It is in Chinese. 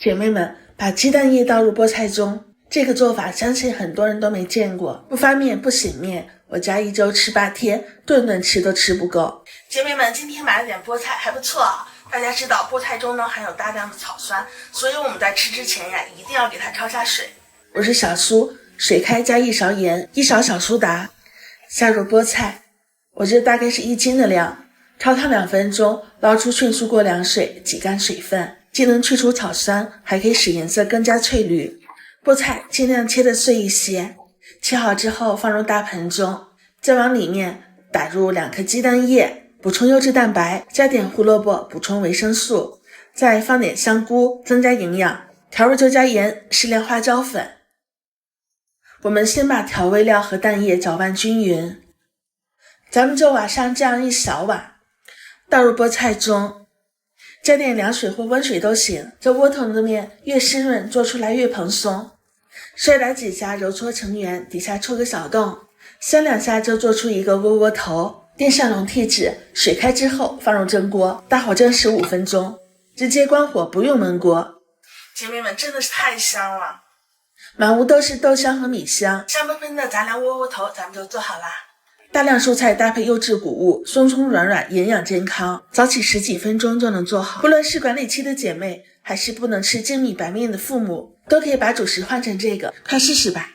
姐妹們，把雞蛋液倒入菠菜中，這個做法相信很多人都沒見過。不翻面不醒面，我家一周吃8天，頓頓吃都吃不夠。姐妹們，今天買了点菠菜，還不錯啊。大家知道菠菜中呢含有大量的草酸，所以我們在吃之前呀，一定要給它焯下水。我是小蘇，水開加1勺鹽，1勺小蘇打，下入菠菜。我這大概是1斤的量，焯燙2分鐘，撈出迅速過涼水，擠乾水分，既能去除草酸，還可以使顏色更加翠綠。菠菜盡量切得碎一些，切好之後放入大盆中，再往裡面打入2顆雞蛋液，補充優質蛋白，加點胡蘿蔔補充維生素，再放點香菇增加營養，調味就加鹽，適量花椒粉。我們先把調味料和蛋液攪拌均勻，咱們就挖上这樣1小碗，倒入菠菜中，加點涼水或溫水都行，这窩頭的面越濕潤，做出來越蓬鬆。摔打幾下揉搓成圓，底下戳個小洞，扇2下就做出一個窩窩頭。墊上笼屉紙，水開之後放入蒸鍋，大火蒸15分鐘，直接關火，不用燜鍋。姐妹們，真的是太香了，滿屋都是豆香和米香，香噴噴的雜糧窩窩頭咱們就做好啦。大量蔬菜搭配優質穀物，鬆鬆軟軟，營養健康，早起10幾分鐘就能做好。不論是管理期的姐妹，還是不能吃精米白面的父母，都可以把主食換成這個，快試試吧。